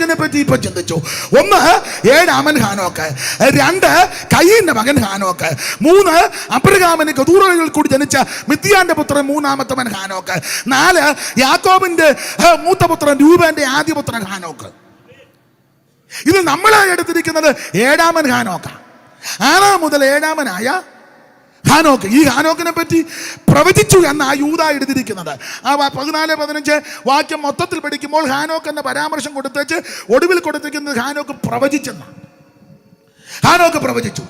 ഹാനോക്കിനെ പറ്റി ഇപ്പൊ ചിന്തിച്ചു. 1 ഏഴാമൻ ഹാനോക്ക്, 2 കയീന്റെ മകൻ ഹാനോക്ക്, 3 അബ്രഹാമിന് കെതൂറകളിൽ കൂടി ജനിച്ച മിദ്യാന്റെ പുത്രൻ 3-ാമത്തവൻ ഹാനോക്ക്, 4 യാക്കോബിന്റെ മൂത്തപുത്രൻ രൂബന്റെ ആദ്യപുത്രൻ ഹാനോക്ക്. ഇത് നമ്മളായി എടുത്തിരിക്കുന്നത് 7-ാമൻ ഹാനോക്ക. 6 മുതൽ 7-ാമനായ ഹാനോക്ക്. ഈ ഹാനോക്കിനെ പറ്റി പ്രവചിച്ചു എന്നാ യൂദ എഴുതിയിരിക്കുന്നത്. ആ 14-15 വാക്യം മൊത്തത്തിൽ പഠിക്കുമ്പോൾ ഹാനോക്ക് എന്ന പരാമർശം കൊടുത്തേച്ച് ഒടുവിൽ കൊടുത്തിരിക്കുന്നത് ഹാനോക്ക് പ്രവചിച്ചെന്നാണ്. ഹാനോക്ക് പ്രവചിച്ചു.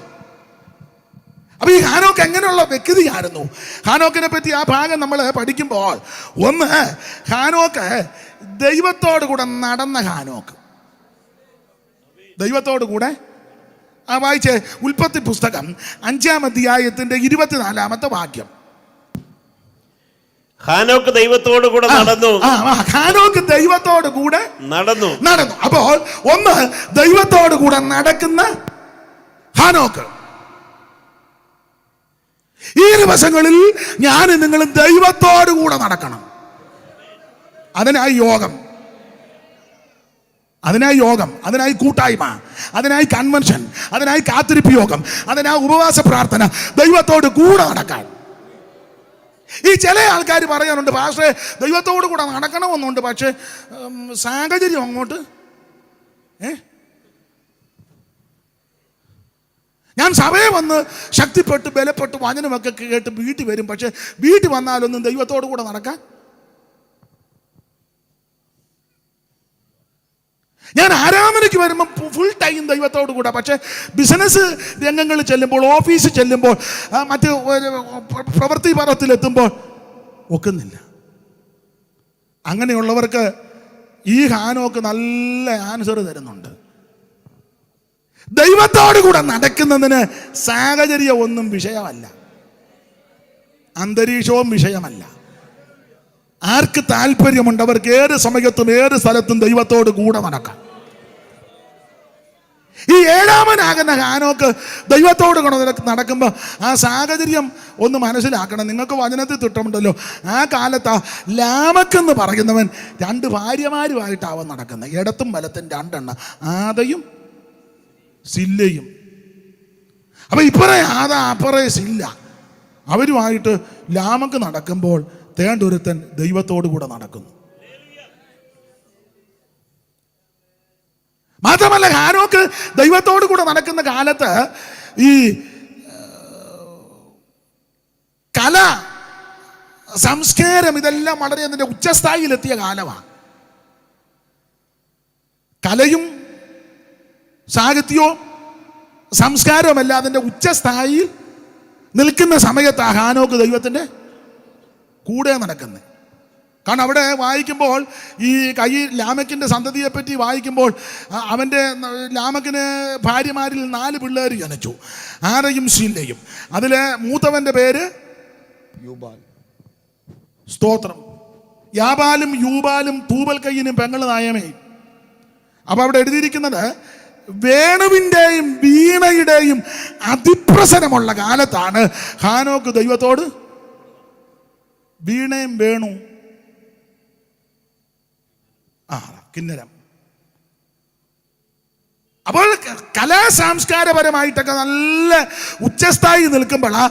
അപ്പൊ ഈ ഹാനോക്ക് എങ്ങനെയുള്ള വ്യക്തിയായിരുന്നു? ഹാനോക്കിനെ പറ്റി ആ ഭാഗം നമ്മൾ പഠിക്കുമ്പോൾ 1 ഹാനോക്ക് ദൈവത്തോടു കൂടെ നടന്ന ഹാനോക്ക്. ദൈവത്തോടു കൂടെ വായിച്ചേ ഉൽപ്പത്തി പുസ്തകം 5-ാം അധ്യായത്തിന്റെ 24-ാമത്തെ വാക്യം. ഹാനോക്ക് ദൈവത്തോടു കൂടെ നടന്നു. ഹാനോക്ക് ദൈവത്തോടു കൂടെ നടന്നു. അപ്പോൾ 1 ദൈവത്തോടു കൂടെ നടക്കുന്ന ഹാനോക്ക്. ഈ ദിവസങ്ങളിൽ ഞാൻ നിങ്ങളും ദൈവത്തോടു കൂടെ നടക്കണം. അതിനായി യോഗം, അതിനായി കൂട്ടായ്മ, അതിനായി കൺവെൻഷൻ, അതിനായി കാത്തിരിപ്പ് യോഗം, അതിനായി ഉപവാസ പ്രാർത്ഥന, ദൈവത്തോട് കൂടെ നടക്കാൻ. ഈ ചില ആൾക്കാർ പറയാനുണ്ട്, പാസ്റ്ററെ ദൈവത്തോട് കൂടെ നടക്കണമെന്നുണ്ട്, പക്ഷെ സാഹചര്യം അങ്ങോട്ട് ഞാൻ സഭയെ വന്ന് ശക്തിപ്പെട്ട് ബലപ്പെട്ട് വചനമൊക്കെ കേട്ട് വീട്ടിൽ വരും, പക്ഷെ വീട്ടിൽ വന്നാലൊന്നും ദൈവത്തോട് കൂടെ നടക്കാൻ. ഞാൻ ആരാധനയ്ക്ക് വരുമ്പോൾ ഫുൾ ടൈം ദൈവത്തോടു കൂടെ, പക്ഷെ ബിസിനസ് രംഗങ്ങളിൽ ചെല്ലുമ്പോൾ, ഓഫീസിൽ ചെല്ലുമ്പോൾ, മറ്റ് പ്രവൃത്തി പദത്തിലെത്തുമ്പോൾ ഒക്കുന്നില്ല. അങ്ങനെയുള്ളവർക്ക് ഈ ഹാനോക്ക് നല്ല ആൻസർ തരുന്നുണ്ട്. ദൈവത്തോടു കൂടെ നടക്കുന്നതിന് സാഹചര്യം ഒന്നും വിഷയമല്ല, അന്തരീക്ഷവും വിഷയമല്ല. ആർക്ക് താല്പര്യമുണ്ട് അവർക്ക് ഏത് സമയത്തും ഏത് സ്ഥലത്തും ദൈവത്തോട് കൂടെ നടക്കാം. ഈ 7-ാമനാകുന്ന ഹാനോക്ക് ദൈവത്തോട് കൂടെ നടക്കുമ്പോൾ ആ സാഹചര്യം ഒന്ന് മനസ്സിലാക്കണം. നിങ്ങൾക്ക് വചനത്തിൽ തിട്ടമുണ്ടല്ലോ, ആ കാലത്ത് ലാമക്കെന്ന് പറയുന്നവൻ 2 ഭാര്യമാരുമായിട്ടാവൻ നടക്കുന്നത്. ഇടത്തും വലത്തും 2 എണ്ണം, ആദയും സില്ലയും. അപ്പൊ ഇപ്പറേ ആദ അപ്പറേ സില്ല, അവരുമായിട്ട് ലാമക്ക് നടക്കുമ്പോൾ തേണ്ടൊരുത്തൻ ദൈവത്തോടു കൂടെ നടക്കുന്നു. മാത്രമല്ല ഹാനോക്ക് ദൈവത്തോടു കൂടെ നടക്കുന്ന കാലത്ത് ഈ കല, സംസ്കാരം ഇതെല്ലാം വളരെ അതിൻ്റെ ഉച്ചസ്ഥായിലെത്തിയ കാലമാണ്. കലയും സാഹിത്യവും സംസ്കാരവുമല്ല അതിൻ്റെ ഉച്ചസ്ഥായിയിൽ നിൽക്കുന്ന സമയത്ത് ഹാനോക്ക് ദൈവത്തിൻ്റെ കൂടെ നടക്കുന്നത്. കാരണം അവിടെ വായിക്കുമ്പോൾ ഈ ലാമക്കിൻ്റെ സന്തതിയെപ്പറ്റി വായിക്കുമ്പോൾ ലാമക്കിന് ഭാര്യമാരിൽ 4 പിള്ളേർ ജനിച്ചു, ആദയും ശീലയും. അതിലെ മൂത്തവൻ്റെ പേര് യൂബാൽ. സ്തോത്രം. യാബാലും യൂബാലും തൂബൽ കയ്യനും പെങ്ങൾ നായമേയും. അപ്പൊ അവിടെ എഴുതിയിരിക്കുന്നത് വേണുവിൻ്റെയും വീണയുടെയും അതിപ്രസരമുള്ള കാലത്താണ് ഹാനോക്ക് ദൈവത്തോട്. വീണയും വേണു, കിന്നരം. അപ്പോൾ കലാസാംസ്കാരപരമായിട്ടൊക്കെ നല്ല ഉച്ചസ്ഥായി നിൽക്കുമ്പോഴാ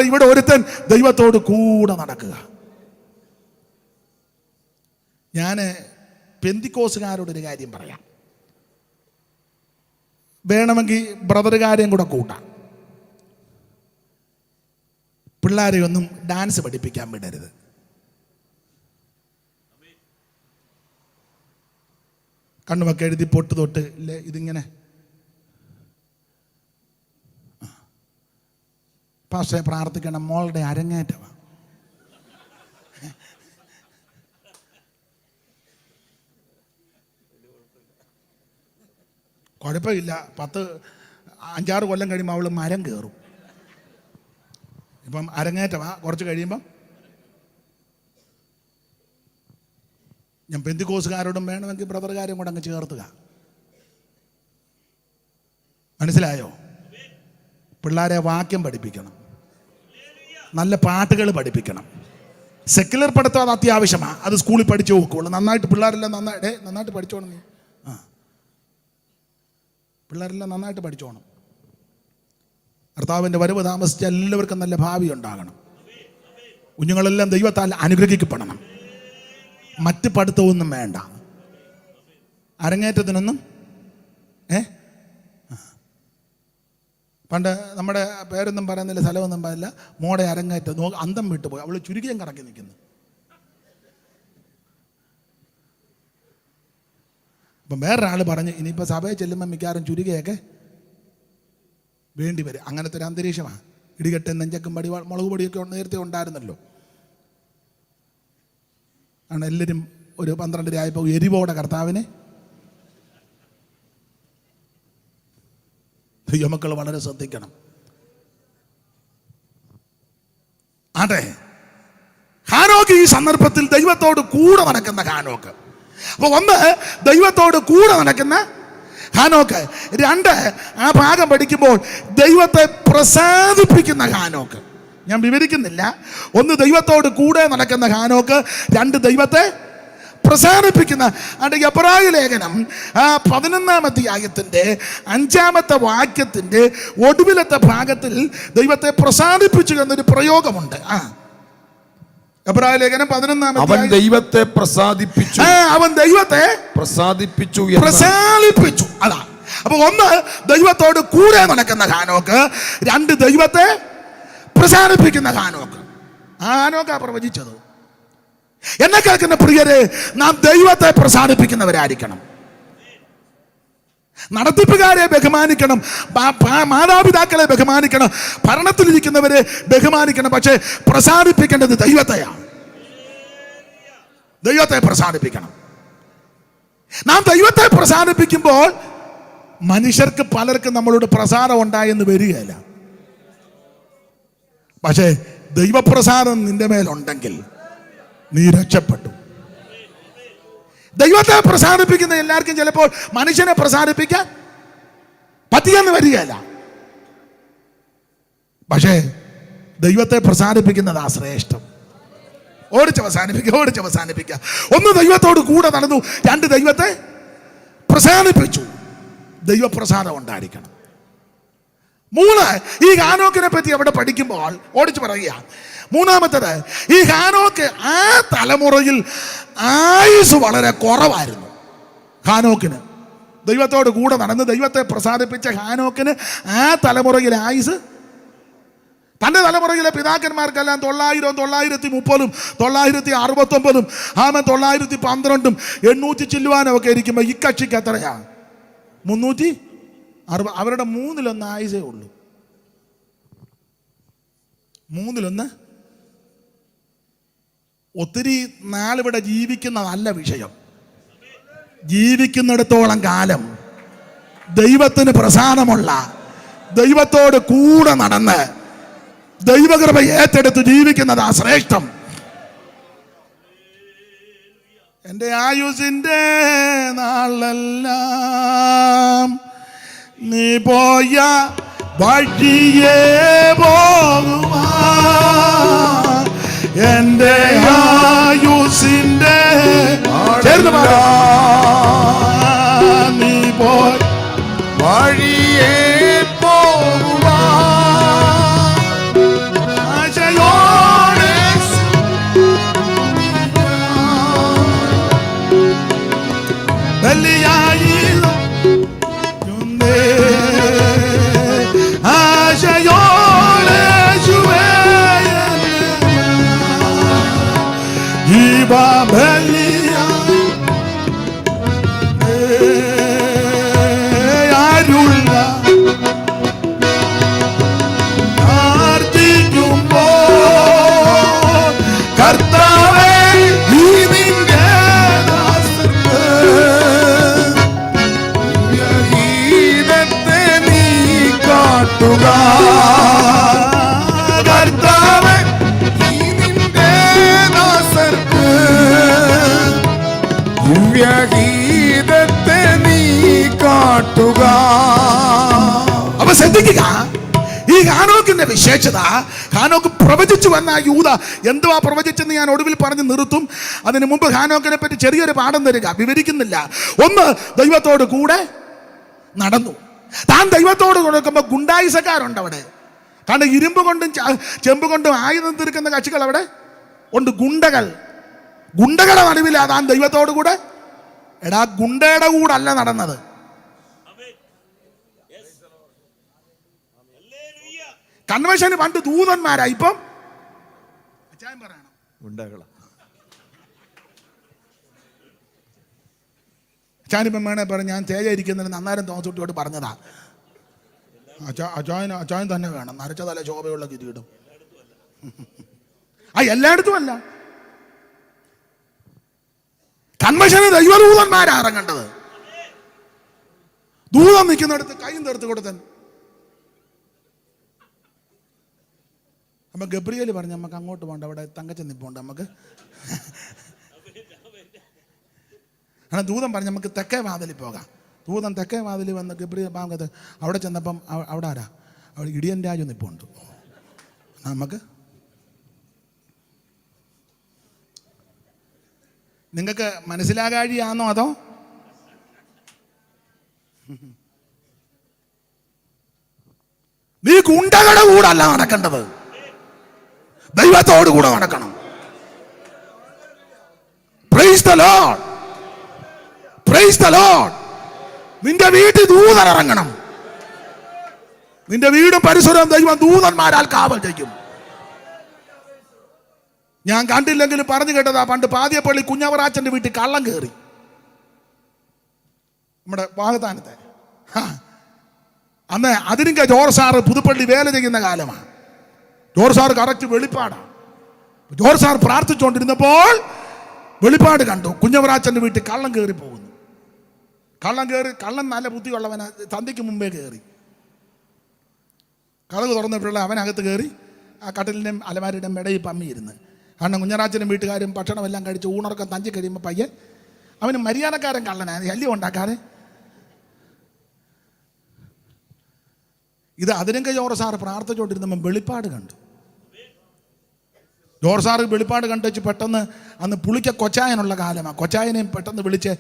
ഇവിടെ ഒരുത്തൻ ദൈവത്തോട് കൂടെ നടക്കുക. ഞാൻ പെന്തിക്കോസുകാരോടൊരു കാര്യം പറയാം, വേണമെങ്കിൽ ബ്രദറുകാരെയും കൂടെ കൂട്ടാം. പിള്ളേരെ ഒന്നും ഡാൻസ് പഠിപ്പിക്കാൻ വിടരുത്. കണ്ണുമൊക്കെ എഴുതി പൊട്ട് തൊട്ട് ഇല്ലേ ഇതിങ്ങനെ പാസ്റ്ററെ പ്രാർത്ഥിക്കണം, മോളുടെ അരങ്ങേറ്റമാണ്. കുഴപ്പമില്ല, 5-6 കൊല്ലം കഴിയുമ്പോൾ അവൾ മരം കയറും. ഇപ്പം അരങ്ങേറ്റമാണ്, കുറച്ച് കഴിയുമ്പം. ഞാൻ പെന്തിക്കോസുകാരോടും വേണമെങ്കിൽ ബ്രദറുകാരും കൂടെ അങ്ങ് ചേർത്തുക. മനസ്സിലായോ? പിള്ളേരെ വാക്യം പഠിപ്പിക്കണം, നല്ല പാട്ടുകൾ പഠിപ്പിക്കണം. സെക്യുലർ പഠിത്തം അത് അത്യാവശ്യമാണ്, അത് സ്കൂളിൽ പഠിച്ചു നോക്കുള്ളൂ. നന്നായിട്ട് പിള്ളേരെല്ലാം നന്നായിട്ട് പഠിച്ചോണം നീ. പിള്ളേരെല്ലാം നന്നായിട്ട് പഠിച്ചോണം. കർത്താവിൻ്റെ വരവ് താമസിച്ച എല്ലാവർക്കും നല്ല ഭാവി ഉണ്ടാകണം. കുഞ്ഞുങ്ങളെല്ലാം ദൈവത്താൽ അനുഗ്രഹിക്കപ്പെടണം. മറ്റ് പഠിത്തമൊന്നും വേണ്ട. അരങ്ങേറ്റത്തിനൊന്നും പണ്ട് നമ്മുടെ പേരൊന്നും പറയുന്നില്ല, സ്ഥലമൊന്നും പറയില്ല. മോടെ അരങ്ങേറ്റം അന്തം വിട്ടുപോയി. അവൾ ചുരുക്കിയും കറക്കി നിൽക്കുന്നു. അപ്പം വേറൊരാൾ പറഞ്ഞ് ഇനിയിപ്പോൾ സഭയിൽ ചെല്ലുമ്പോൾ മിക്കവാറും ചുരുകയൊക്കെ വേണ്ടി വരും. അങ്ങനത്തെ ഒരു അന്തരീക്ഷമാണ്. ഇടികെട്ട് നെഞ്ചക്കും പടി മുളക് പൊടിയൊക്കെ നേരത്തെ ഉണ്ടായിരുന്നല്ലോ. ആണ് എല്ലാവരും ഒരു 12 ആയപ്പോൾ എരിവോടെ കർത്താവിനെ ദൈവമക്കൾ വളരെ ശ്രദ്ധിക്കണം. അതെ, ഹാനോക്ക് ഈ സന്ദർഭത്തിൽ ദൈവത്തോട് കൂടെ നടക്കുന്ന ഹാനോക്ക്. അപ്പൊ ഒന്ന്, ദൈവത്തോട് കൂടെ നടക്കുന്ന ഹാനോക്ക്. 2, ആ ഭാഗം പഠിക്കുമ്പോൾ ദൈവത്തെ പ്രസാദിപ്പിക്കുന്ന ഹാനോക്ക്. ഞാൻ വിവരിക്കുന്നില്ല. 1, ദൈവത്തോട് കൂടെ നടക്കുന്ന ഹാനോക്ക്. 2, ദൈവത്തെ പ്രസാദിപ്പിക്കുന്ന. എബ്രായ ലേഖനം 11-ാം അധ്യായത്തിന്റെ 5-ാമത്തെ വാക്യത്തിന്റെ ഒടുവിലത്തെ ഭാഗത്തിൽ ദൈവത്തെ പ്രസാദിപ്പിച്ചു എന്നൊരു പ്രയോഗമുണ്ട്. എബ്രായ ലേഖനം 11-ാം അവൻ ദൈവത്തെ പ്രസാദിപ്പിച്ചു. അവൻ ദൈവത്തെ പ്രസാദിപ്പിച്ചു. അതാ. അപ്പൊ 1, ദൈവത്തോട് കൂടെ നടക്കുന്ന ഹാനോക്ക്. 2, ദൈവത്തെ പ്രസാദിപ്പിക്കുന്ന ഹാനോക്ക്. ആ ഹാനോക്കാ പ്രവചിച്ചത്. എന്നെ കേൾക്കുന്ന പ്രിയരെ, നാം ദൈവത്തെ പ്രസാദിപ്പിക്കുന്നവരായിരിക്കണം. നടത്തിപ്പുകാരെ ബഹുമാനിക്കണം, മാതാപിതാക്കളെ ബഹുമാനിക്കണം, ഭരണത്തിലിരിക്കുന്നവരെ ബഹുമാനിക്കണം. പക്ഷെ പ്രസാദിപ്പിക്കേണ്ടത് ദൈവത്തെയാണ്. ദൈവത്തെ പ്രസാദിപ്പിക്കണം. നാം ദൈവത്തെ പ്രസാദിപ്പിക്കുമ്പോൾ മനുഷ്യർക്ക് പലർക്കും നമ്മളോട് പ്രസാദം ഉണ്ടായെന്ന് വരികയില്ല. പക്ഷേ ദൈവപ്രസാദം നിന്റെ മേലുണ്ടെങ്കിൽ നീ രക്ഷപ്പെട്ടു. ദൈവത്തെ പ്രസാദിപ്പിക്കുന്ന എല്ലാവർക്കും ചിലപ്പോൾ മനുഷ്യനെ പ്രസാദിപ്പിക്കാൻ പറ്റിയെന്ന് വരികയല്ല. പക്ഷേ ദൈവത്തെ പ്രസാദിപ്പിക്കുന്നതാ ശ്രേഷ്ഠം. ഓടിച്ചവസാനിപ്പിക്കുക. 1, ദൈവത്തോട് കൂടെ നടന്നു. 2, ദൈവത്തെ പ്രസാദിപ്പിച്ചു. ദൈവപ്രസാദം ഉണ്ടായിരിക്കണം. 3, ഈ ഹാനോക്കിനെ പറ്റി അവിടെ പഠിക്കുമ്പോൾ ഓടിച്ചു പറയുക. 3-ാമത്തേത്, ഈ ഹാനോക്ക് ആ തലമുറയിൽ ആയുസ് വളരെ കുറവായിരുന്നു. ഹാനോക്കിന് ദൈവത്തോട് കൂടെ നടന്ന് ദൈവത്തെ പ്രസാദിപ്പിച്ച ഹാനോക്കിന് ആ തലമുറയിൽ ആയുസ്, തൻ്റെ തലമുറയിലെ പിതാക്കന്മാർക്കെല്ലാം 900, 930, 969, 912, 800 ചില്ലുവാനും ഒക്കെ ഇരിക്കുമ്പോൾ ഈ കക്ഷിക്ക് എത്രയാ? 360. അവരുടെ 1/3 ആയുസേ ഉള്ളൂ. 1/3. ഒത്തിരി നാളിവിടെ ജീവിക്കുന്ന നല്ല വിഷയം. ജീവിക്കുന്നിടത്തോളം കാലം ദൈവത്തിന് പ്രസാദമുള്ള, ദൈവത്തോട് കൂടെ നടന്ന് ദൈവകൃപ ഏറ്റെടുത്ത് ജീവിക്കുന്നതാ ശ്രേഷ്ഠം. എൻ്റെ ആയുസിൻ്റെ നാളെല്ലാം നീ പോയ വഴിയേ പോകുവാൻ, എൻ്റെ ആയുസിൻ്റെ നീ പോയ വഴിയേ പോകുവാൻ, ആശയോടെ ബലിയായി ആശയോടെ ജീവബലിയ ആരുള്ള പ്രാർത്ഥിക്കുമ്പോൾ കർത്താവേ ഈ നിന്റെ ദാസർക്ക് ഗീതത്തെ നീ കാട്ടുക. കർത്താവേ ഈ നിന്റെ ദാസർക്ക് ദിവ്യഗീതത്തെ നീ കാട്ടുക. അപ്പൊ ശ്രദ്ധിക്കുക, ഈ ഹാനോക്കിന്റെ വിശേഷത, ഹാനോക്ക് പ്രവചിച്ചു വന്ന യൂദ എന്തുവാ പ്രവചിച്ചെന്ന് ഞാൻ ഒടുവിൽ പറഞ്ഞ് നിർത്തും. അതിനു മുമ്പ് ഹാനോക്കിനെ പറ്റി ചെറിയൊരു പാഠം തരിക, വിവരിക്കുന്നില്ല. 1, ദൈവത്തോട് കൂടെ നടന്നു. താൻ ദൈവത്തോട് കൊടുക്കുമ്പോൾ ഗുണ്ടായിസക്കാരുണ്ട് അവിടെ. കാരണം ഇരുമ്പ് കൊണ്ടും ചെമ്പ് കൊണ്ടും ആയുധം തീർക്കുന്ന കക്ഷികൾ അവിടെ ഉണ്ട്. ഗുണ്ടകളുടെ നടുവിലാ താൻ ദൈവത്തോട് കൂടെ. എടാ, ഗുണ്ടയുടെ കൂടെ അല്ല നടന്നത്. കൺവെൻഷന് പണ്ട് ദൂതന്മാരാ, ഇപ്പം പറയണം ഗുണ്ടകളാ. അച്ചാനിപ്പം വേണേ പറഞ്ഞു, ഞാൻ തേജ ഇരിക്കുന്നതിന് അന്നേരം തോമസുട്ടിയോട് പറഞ്ഞതാ, അച്ചായൻ തന്നെ വേണം, നരച്ച തല ശോഭയുള്ള കിരീടം. എല്ലായിടത്തും അല്ല. കൺവെൻഷന് ദൈവദൂതന്മാരാ ഇറങ്ങേണ്ടത്. ദൂതം നിൽക്കുന്നിടത്ത് കൈയും തീർത്ത് കൊടുത്തൻ. അമ്മ ഗബ്രിയേൽ പറഞ്ഞു, നമുക്ക് അങ്ങോട്ട് പോകണ്ട, അവിടെ തങ്കച്ചൻ നിൽപ്പുണ്ട്, നമുക്ക്. കാരണം ദൂതം പറഞ്ഞു നമുക്ക് തെക്കേ വാതിലിൽ പോകാം. ദൂതം തെക്കേ വാതിലിൽ വന്ന് ഗബ്രിയേൽ ഭാഗത്ത് അവിടെ ചെന്നപ്പം അവിടെ ആരാ? അവിടെ ഇടിയൻ രാജു നിൽപ്പുണ്ട്. നമുക്ക് നിങ്ങൾക്ക് മനസ്സിലാകാഴിയാണോ അതോ? നീ ഗുണ്ടകളുടെ കൂടെ അല്ല നടക്കേണ്ടത്, ദൈവത്തോട് കൂടെ നടക്കണം. Praise the Lord, praise the Lord. നിന്റെ വീട്ടിൽ ദൂതൻ ഇറങ്ങണം. നിന്റെ വീടും പരിസരവും ദൈവം ദൂതന്മാരാൽ കാവൽ ചെയ്യും. ഞാൻ കണ്ടില്ലെങ്കിലും പറഞ്ഞു കേട്ടതാ, പണ്ട് പാതിയപ്പള്ളി കുഞ്ഞവറാച്ചന്റെ വീട്ടിൽ കള്ളം കയറി. നമ്മുടെ വാഗത്താനത്തെ അന്ന് അതിരിങ്ക ജോർജ് സാറ് പുതുപ്പള്ളി വേല ചെയ്യുന്ന കാലമാണ്. ജോർജ് സാറ് കറക്റ്റ് വെളിപ്പാടാണ്. ജോർജ് സാർ പ്രാർത്ഥിച്ചുകൊണ്ടിരുന്നപ്പോൾ വെളിപ്പാട് കണ്ടു, കുഞ്ഞവറാച്ചന്റെ വീട്ടിൽ കള്ളം കയറി പോകുന്നു. കള്ളൻ നല്ല ബുദ്ധിയുള്ളവനാ, സന്ധ്യയ്ക്ക് മുമ്പേ കയറി. കതക് തുറന്നിട്ടുള്ള അവനകത്ത് കയറി ആ കട്ടിലിൻ്റെയും അലമാരിയുടെയും ഇടയിൽ പമ്മിയിരുന്ന്. കാരണം കുഞ്ഞറാച്ചനും വീട്ടുകാരും ഭക്ഷണമെല്ലാം കഴിച്ച് ഊണർക്കം തഞ്ചി കഴിയുമ്പോൾ പയ്യൻ അവന് മര്യാദക്കാരൻ കള്ളനാണ്, ശല്യം ഉണ്ടാക്കാതെ. ഇത് അതിരങ്ക ജോർജ് സാറ് പ്രാർത്ഥിച്ചുകൊണ്ടിരുന്നപ്പം വെളിപ്പാട് കണ്ടു. ജോർജ് സാറ് വെളിപ്പാട് കണ്ടുവച്ച് പെട്ടെന്ന്, അന്ന് പുളിക്ക കൊച്ചായനുള്ള കാലമാണ്, കൊച്ചായനെയും പെട്ടെന്ന് വിളിച്ച്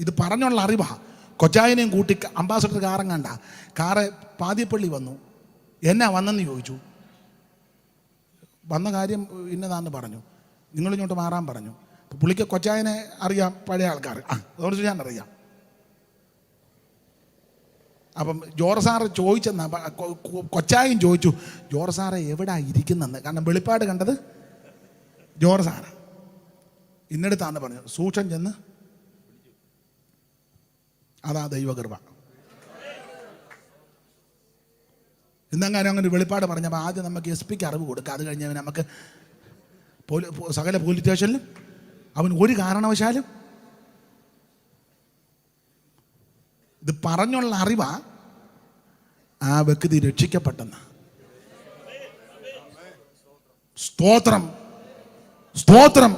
ഇത് പറഞ്ഞുള്ള അറിവാണ്. കൊച്ചായനെയും കൂട്ടി അംബാസഡർ കാറും കണ്ട കാറ് പാതിയപ്പള്ളി വന്നു. എന്നാ വന്നെന്ന് ചോദിച്ചു. വന്ന കാര്യം ഇന്നതാന്ന് പറഞ്ഞു. നിങ്ങളിങ്ങോട്ട് മാറാൻ പറഞ്ഞു. പുള്ളിക്ക് കൊച്ചായനെ അറിയാം, പഴയ ആൾക്കാർ. അതുകൊണ്ട് ഞാൻ അറിയാം. അപ്പം ജോർജ് സാറ് ചോദിച്ചെന്നാ, കൊച്ചായൻ ചോദിച്ചു, ജോർജ് സാറെ എവിടാ ഇരിക്കുന്നെന്ന്. കാരണം വെളിപ്പാട് കണ്ടത് ജോർജ് സാറ്. ഇന്നെടുത്താന്ന് പറഞ്ഞു. സൂക്ഷം ചെന്ന്, അതാ ദൈവകൃപ. ഇന്നെങ്ങാനും അങ്ങനെ വെളിപ്പാട് പറഞ്ഞപ്പോൾ ആദ്യം നമുക്ക് എസ് പിക്ക് അറിവ് കൊടുക്കുക. അത് കഴിഞ്ഞ് നമുക്ക് സകല പോലീസ് സ്റ്റേഷനിലും അവൻ ഒരു കാരണവശാലും ഇത് പറഞ്ഞുള്ള അറിവാ ആ വ്യക്തി രക്ഷിക്കപ്പെട്ടെന്ന്. സ്തോത്രം, സ്തോത്രം.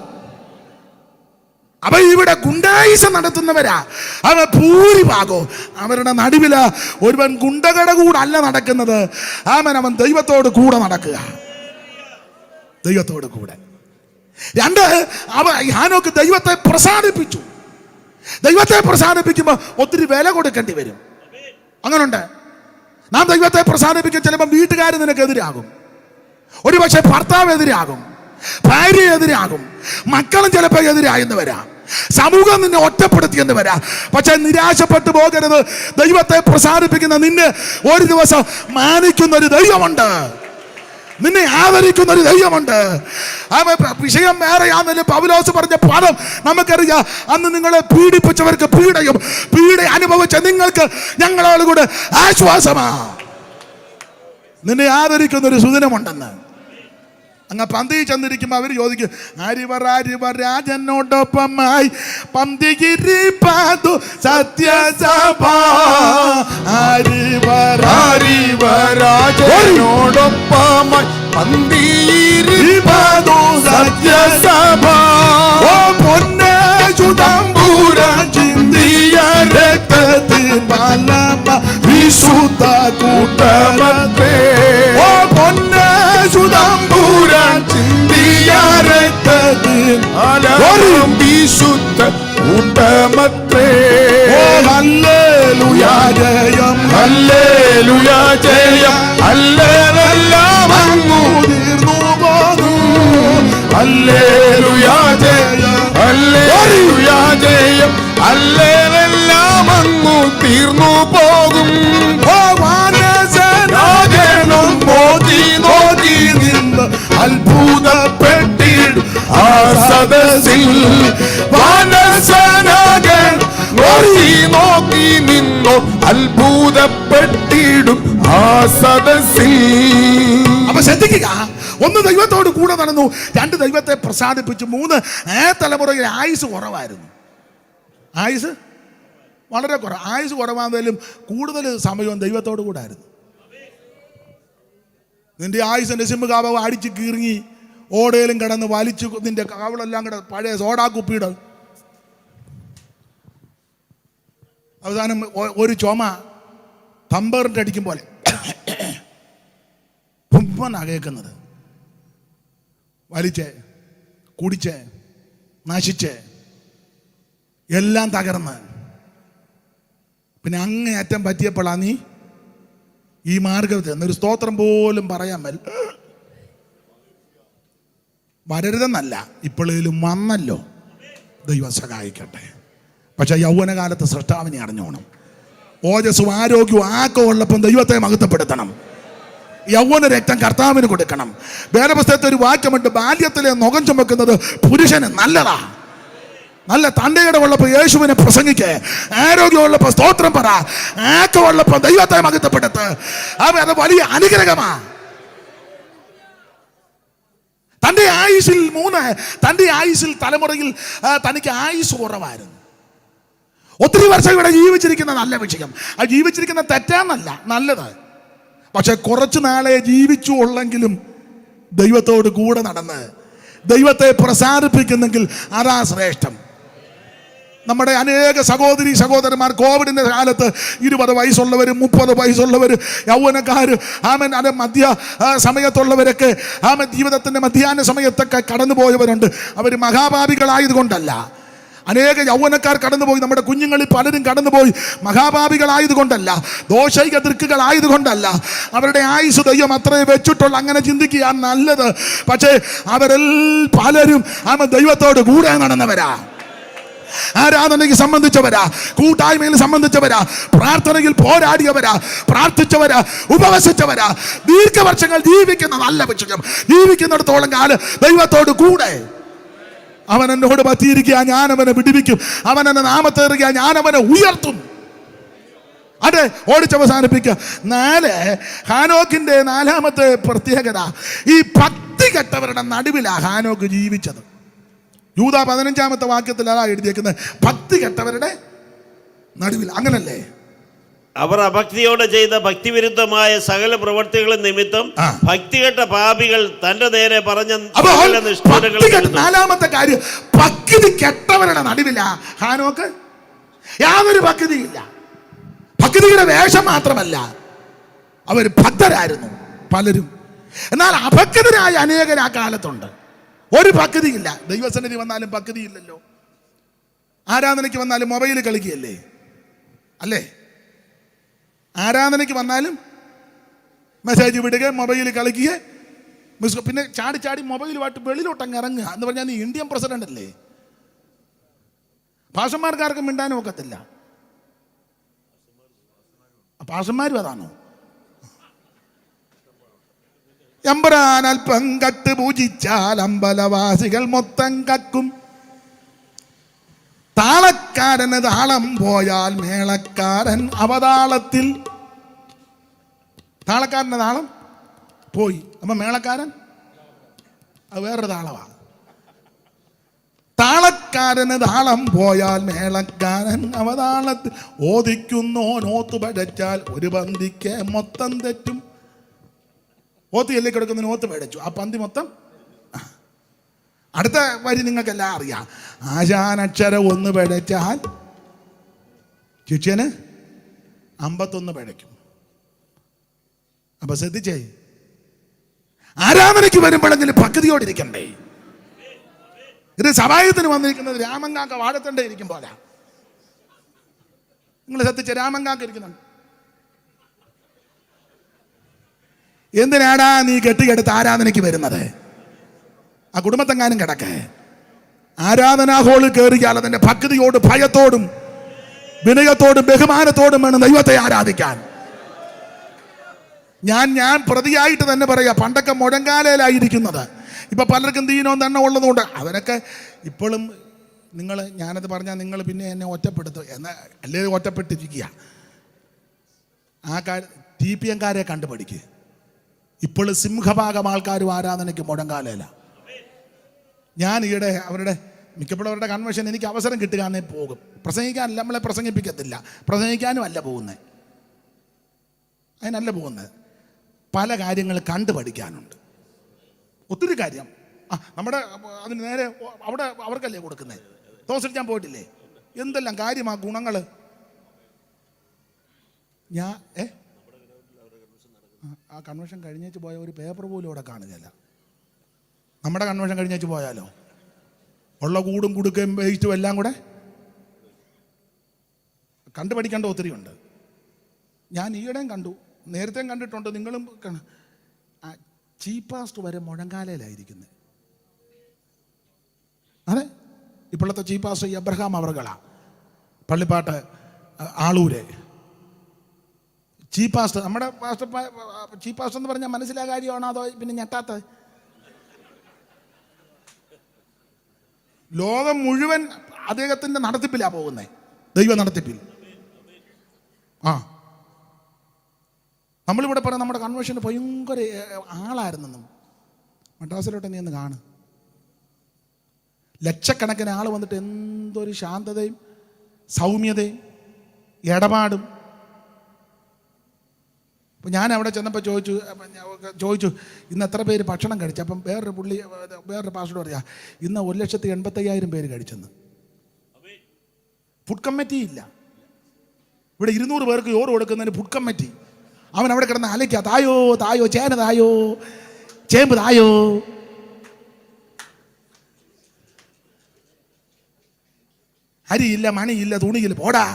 അവ ഇവിടെ ഗുണ്ടായിസം നടത്തുന്നവരാ. അവ ഭൂരിഭാഗവും അവരുടെ നടുവില് ഒരുവൻ ഗുണ്ടകളുടെ കൂടെ അല്ല നടക്കുന്നത്. അവൻ ദൈവത്തോട് കൂടെ നടക്കുക, ദൈവത്തോട് കൂടെ. രണ്ട്, ഹാനോക്ക് ദൈവത്തെ പ്രസാദിപ്പിച്ചു. ദൈവത്തെ പ്രസാദിപ്പിക്കുമ്പോൾ ഒത്തിരി വില കൊടുക്കേണ്ടി വരും. അങ്ങനുണ്ട്. നാം ദൈവത്തെ പ്രസാദിപ്പിക്കും. ചിലപ്പോൾ വീട്ടുകാർ നിനക്കെതിരാകും, ഒരുപക്ഷെ ഭർത്താവ് എതിരാകും, ഭാര്യ എതിരാകും, മക്കളും ചിലപ്പോൾ എതിരായെന്ന് വരാം, സമൂഹം നിന്നെ ഒറ്റപ്പെടുത്തിയെന്ന് വരാം. പക്ഷെ നിരാശപ്പെട്ടു പോകരുത്. ദൈവത്തെ പ്രസാദിപ്പിക്കുന്ന നിന്നെ ഒരു ദിവസം മാനിക്കുന്ന ഒരു ദൈവമുണ്ട്, നിന്നെ ആദരിക്കുന്ന ഒരു ദൈവമുണ്ട്. വിഷയം വേറെയാണെന്ന് പൗലോസ് പറഞ്ഞ പദം നമുക്കറിയാം. അന്ന് നിങ്ങളെ പീഡിപ്പിച്ചവർക്ക് പീഡ അനുഭവിച്ച നിങ്ങൾക്ക് ഞങ്ങളോട് കൂടെ ആശ്വാസമാ. നിന്നെ ആദരിക്കുന്ന ഒരു സുദിനമുണ്ടെന്ന്. അങ്ങ് പന്തി ചെന്നിരിക്കുമ്പോൾ അവർ ചോദിക്കും, അരിവർ രാജനോടൊപ്പമായി പന്തികിരിപ്പാതു സത്യസഭ. രാജനോടൊപ്പമായി പന്തികിരിപ്പാതു സത്യസഭ. ഓ പൊന്നേ ചുതമ്പൂരാൻ ചിന്തിയ രക്തത്തിൽ പലമ വിശുദ്ധ കൂട്ടമത്രേ. ഓ പൊന്നേ ചുതമ്പൂരാൻ ചിന്തിയ രക്തത്തിൽ പലം വിശുദ്ധ കൂട്ടമത്രേ. ഓ ഹല്ലേലൂയ ജയം, ഹല്ലേലൂയ അല്ലേലെല്ലാം അങ്ങു തീർന്നു പോകും. ഓ വാനസനാകണം നോക്കി നോക്കി നിന്ന് അത്ഭുതപ്പെട്ടിടും ആ സദസ്സിൽ വാനസനാകൻ നോക്കി നോക്കി നിന്നു അത്ഭുതപ്പെട്ടിടും ആ സദസ്സിൽ. അപ്പൊ ശ്രദ്ധിക്കുക, ഒന്ന് ദൈവത്തോട് കൂടെ നടന്നു, രണ്ട് ദൈവത്തെ പ്രസാദിപ്പിച്ചു, മൂന്ന് തലമുറയിൽ ആയുസ് കുറവായിരുന്നു. ആയുസ് വളരെ കുറവ്. ആയുസ് കുറവാണെങ്കിലും കൂടുതൽ സമയവും ദൈവത്തോട് കൂടെ ആയിരുന്നു. നിന്റെ ആയുസിന്റെ സിമ്മ് കാവ അടിച്ച് കീറി ഓടയിലും കിടന്ന് വലിച്ചു, നിന്റെ കാവളെല്ലാം കൂടെ പഴയ സോഡാ കുപ്പിയുടെ അവസാനം ഒരു ചുമ തമ്പറിൻ്റെ അടിക്കും പോലെ കേൾക്കുന്നത്. വലിച്ച് കുടിച്ച് നശിച്ച് എല്ലാം തകർന്ന് പിന്നെ അങ്ങേയറ്റം പറ്റിയപ്പോഴാണ് നീ ഈ മാർഗത്തിൽ എന്നൊരു സ്തോത്രം പോലും പറയാൻ വരരുതെന്നല്ല, ഇപ്പോഴേലും വന്നല്ലോ, ദൈവം സഹായിക്കട്ടെ. പക്ഷെ യൗവനകാലത്ത് സൃഷ്ടാവിനെ അറിഞ്ഞോണം. ഓജസ്സും ആരോഗ്യവും ആക്കവും ഉള്ളപ്പം ദൈവത്തെ മഹത്വപ്പെടുത്തണം. യൗവന രക്തം കർത്താവിന് കൊടുക്കണം. വേദപുസ്തകത്തിൽ ഒരു വാക്യമുണ്ട്, ബാല്യത്തിലെ നുകം ചുമക്കുന്നത് പുരുഷന് നല്ലതാ. നല്ല തണ്ടയിടമുള്ളപ്പോൾ യേശുവിനെ പ്രസംഗിക്ക്, ആരോഗ്യമുള്ളപ്പോൾ സ്തോത്രം പറ, ആക്കമുള്ളപ്പോൾ ദൈവത്തെ മഹത്വപ്പെടുത്ത്. അത് വലിയ അനുഗ്രഹമാ. തൻ്റെ ആയുസിൽ തലമുറയിൽ തനിക്ക് ആയുസ് കുറവായിരുന്നു. ഒത്തിരി വർഷം ഇവിടെ ജീവിച്ചിരിക്കുന്ന നല്ല വിഷയം. ആ ജീവിച്ചിരിക്കുന്ന തെറ്റാന്നല്ല, നല്ലത്. പക്ഷെ കുറച്ചു നാളെ ജീവിച്ചു ഉള്ളെങ്കിലും ദൈവത്തോട് കൂടെ നടന്ന് ദൈവത്തെ പ്രസാദിപ്പിക്കുന്നെങ്കിൽ അതാ ശ്രേഷ്ഠം. നമ്മുടെ അനേക സഹോദരി സഹോദരന്മാർ കോവിഡിന്റെ കാലത്ത് 20 വയസ്സുള്ളവർ, 30 വയസ്സുള്ളവർ, യൗവനക്കാർ, അത് മധ്യ സമയത്തുള്ളവരൊക്കെ ജീവിതത്തിന്റെ മധ്യാഹ്ന സമയത്തൊക്കെ കടന്നുപോയവരുണ്ട്. അവർ മഹാപാപികളായതുകൊണ്ടല്ല. അനേക യൗവനക്കാർ കടന്നുപോയി, നമ്മുടെ കുഞ്ഞുങ്ങളിൽ പലരും കടന്നുപോയി മഹാപാപികളായതുകൊണ്ടല്ല, ദോഷൈക ദൃക്കുകളായതുകൊണ്ടല്ല. അവരുടെ ആയുസ് ദൈവം അത്രേ വെച്ചിട്ടുള്ള, അങ്ങനെ ചിന്തിക്കുക നല്ലത്. പക്ഷേ പലരും ദൈവത്തോട് കൂടെ നടന്നവരാ, ആരാധനയ്ക്ക് സംബന്ധിച്ചവരാ, കൂട്ടായ്മയിൽ സംബന്ധിച്ചവരാ, പ്രാർത്ഥനയിൽ പോരാടിയവരാ, പ്രാർത്ഥിച്ചവരാ, ഉപവസിച്ചവരാ, ദീർഘവർഷങ്ങൾ ജീവിക്കുന്ന നല്ല വിഷയം. ജീവിക്കുന്നിടത്തോളം കാലം ദൈവത്തോട് കൂടെ. അവൻ എന്നോട് പറ്റിയിരിക്കുക, ഞാൻ അവനെ വിടുവിക്കും. അവൻ എന്നെ നാമത്തേറുക, ഞാൻ അവനെ ഉയർത്തും. അതെ, ഓടിച്ചവസാനിപ്പിക്കുക. 4 ഹാനോക്കിന്റെ 4ാമത്തെ പ്രത്യേകത, ഈ ഭക്തി കെട്ടവരുടെ നടുവിലാ ഹാനോക്ക് ജീവിച്ചത്. യൂദാ 15ാമത്തെ വാക്യത്തിൽ അതാ എഴുതിയേക്കുന്നത്, ഭക്തി കെട്ടവരുടെ നടുവിൽ. അങ്ങനല്ലേ? അവർ അഭക്തിയോടെ ചെയ്ത ഭക്തിവിരുദ്ധമായ സകല പ്രവർത്തികളും നിമിത്തം ഭക്തികെട്ട പാപികൾ തന്റെ നേരെ പറഞ്ഞ 4ാമത്തെ കാര്യം, ഭക്തി കെട്ടവരുടെ നടുവിലാ ഹാനോക്ക്. യാതൊരു ഭക്തിയില്ല. ഭക്തിയുടെ വേഷം മാത്രമല്ല, അവർ ഭക്തരായിരുന്നു പലരും. എന്നാൽ അഭക്തരായ അനേകർ ആ കാലത്തുണ്ട്. ഒരു ഭക്തിയില്ല. ദൈവസന്നിധി വന്നാലും ഭക്തിയില്ലല്ലോ. ആരാധനയ്ക്ക് വന്നാലും മൊബൈൽ കളിക്കുകയല്ലേ, അല്ലേ? ആരാധനയ്ക്ക് വന്നാലും മെസ്സേജ് വിടുക, മൊബൈൽ കളിക്കുക, പിന്നെ ചാടി ചാടി മൊബൈലുമായിട്ട് വെളിയിലോട്ടങ്ങ് ഇറങ്ങുക എന്ന് പറഞ്ഞാൽ നീ ഇന്ത്യൻ പ്രസിഡന്റ് അല്ലേ? പാഷന്മാർക്കാർക്കും മിണ്ടാനും ഒക്കത്തില്ല. പാഷന്മാരും അതാണോ? എമ്പുരാൻ അല്പം കട്ട് പൂജിച്ചാൽ അമ്പലവാസികൾ മൊത്തം കക്കും. താളക്കാരന് താളം പോയാൽ മേളക്കാരൻ അവതാളത്തിൽ. താളക്കാരൻ്റെ താളം പോയി, അപ്പൊ മേളക്കാരൻ അത് വേറൊരു താളമാണ്. താളക്കാരന് താളം പോയാൽ മേളക്കാരൻ അവതാളത്തിൽ. ഓദിക്കുന്നോ നോത്ത് പഴച്ചാൽ ഒരു പന്തിക്ക് മൊത്തം തെറ്റും. ഓത്ത് എല്ലി കിടക്കുന്ന നോത്ത് പഴച്ചു, ആ പന്തി മൊത്തം. അടുത്ത വരി നിങ്ങൾക്കെല്ലാം അറിയാം. ആശാനക്ഷരം 1 പിഴച്ചാൽ ശിഷ്യന് 51 പിഴയ്ക്കും. അപ്പൊ ശ്രദ്ധിച്ചേ, ആരാധനയ്ക്ക് വരുമ്പോഴെങ്കിലും ഭക്തിയോടിരിക്കണ്ടേ? ഇത് സഭായത്തിന് വന്നിരിക്കുന്നത് രാമങ്കാക്ക വാഴത്തണ്ടേ ഇരിക്കും പോലെ. നിങ്ങൾ ശ്രദ്ധിച്ച രാമങ്കാക്ക ഇരിക്കുന്നുണ്ട്. എന്തിനാടാ നീ കെട്ടിക്കെടുത്ത് ആരാധനയ്ക്ക് വരുന്നത്? ആ കുടുംബത്തെങ്ങാനും കിടക്കേ. ആരാധനാ ഹോളിൽ കയറിയാൽ അതിൻ്റെ ഭക്തിയോടും ഭയത്തോടും വിനയത്തോടും ബഹുമാനത്തോടും വേണം ദൈവത്തെ ആരാധിക്കാൻ. ഞാൻ പ്രതിയായിട്ട് തന്നെ പറയാം, പണ്ടൊക്കെ മുഴങ്കാലയിലായിരിക്കുന്നത്. ഇപ്പൊ പലർക്കും ദീനവും തന്നെ ഉള്ളതുകൊണ്ട് അവരൊക്കെ ഇപ്പോഴും ഞാനത് പറഞ്ഞാൽ നിങ്ങൾ പിന്നെ എന്നെ ഒറ്റപ്പെടുത്തും അല്ലേ? ഒറ്റപ്പെട്ടിരിക്കുക. ആ TPM-കാരെ കണ്ടുപിടിക്കുക. ഇപ്പോഴും സിംഹഭാഗം ആൾക്കാരും ആരാധനയ്ക്ക് മുഴങ്കാലയില. ഞാൻ ഈയിടെ അവരുടെ മിക്കപ്പോഴും അവരുടെ കൺവെൻഷൻ എനിക്ക് അവസരം കിട്ടുകയാണെ പോകും. പ്രസംഗിക്കാനല്ല, നമ്മളെ പ്രസംഗിപ്പിക്കത്തില്ല, പ്രസംഗിക്കാനും അല്ല പോകുന്നത്, അതിനല്ല പോകുന്നത്. പല കാര്യങ്ങൾ കണ്ടുപഠിക്കാനുണ്ട്, ഒത്തിരി കാര്യം. നമ്മുടെ അതിന് നേരെ അവിടെ അവർക്കല്ലേ കൊടുക്കുന്നത്. തോസിക്കാൻ പോയിട്ടില്ലേ? എന്തെല്ലാം കാര്യമാ ഗുണങ്ങൾ. ആ കൺവെൻഷൻ കഴിഞ്ഞേച്ച് പോയ ഒരു പേപ്പർ പോലും ഇവിടെ കാണുകയല്ല. നമ്മുടെ കൺവെൻഷൻ കഴിഞ്ഞേച്ച് പോയാലോ ഉള്ള കൂടും കുടുക്കയും വേസ്റ്റും എല്ലാം കൂടെ കണ്ടുപഠിക്കേണ്ട ഒത്തിരി ഉണ്ട്. ഞാൻ ഈയിടെയും കണ്ടു, നേരത്തെയും കണ്ടിട്ടുണ്ട്, നിങ്ങളും ചീഫ് പാസ്റ്റ് വരെ മുഴങ്കാലയിലായിരിക്കുന്നത്. അതെ, ഇപ്പോഴത്തെ ചീഫ് പാസ്റ്റ് എബ്രഹാം അവർകളാ, പള്ളിപ്പാട്ട് ആളൂര് ചീഫ് പാസ്റ്റ്. നമ്മുടെ പാസ്റ്റർ ചീഫ് പാസ്റ്റ് എന്ന് പറഞ്ഞാൽ മനസ്സിലായ കാര്യമാണോ അതോ പിന്നെ ഞെട്ടാത്തത്? ലോകം മുഴുവൻ അദ്ദേഹത്തിൻ്റെ നടത്തിപ്പിലാണ് പോകുന്നത്, ദൈവ നടത്തിപ്പിൽ. നമ്മളിവിടെ പറയാം നമ്മുടെ കൺവെൻഷന് ഭയങ്കര ആളായിരുന്നെന്നും. മദ്രാസിലോട്ട് നീ ഒന്ന് കാണും, ലക്ഷക്കണക്കിന് ആൾ വന്നിട്ട് എന്തൊരു ശാന്തതയും സൗമ്യതയും ഇടപാടും. അപ്പം ഞാൻ അവിടെ ചെന്നപ്പോൾ ചോദിച്ചു ഇന്ന് എത്ര പേര് ഭക്ഷണം കഴിച്ചു. അപ്പം വേറൊരു പാസ്റ്റർ പറയാ ഇന്ന് 1,85,000 പേര് കഴിച്ചെന്ന്. ഫുഡ് കമ്മിറ്റി ഇല്ല ഇവിടെ. 200 പേർക്ക് ചോറ് കൊടുക്കുന്നതിന് ഫുഡ് കമ്മിറ്റി. അവൻ അവിടെ കിടന്ന് അലയ്ക്കുക, തായോ ചേന തായോ, ചേമ്പ് തായോ. അരിയില്ല, മണിയില്ല, തുണിയില്ല, പോടാ.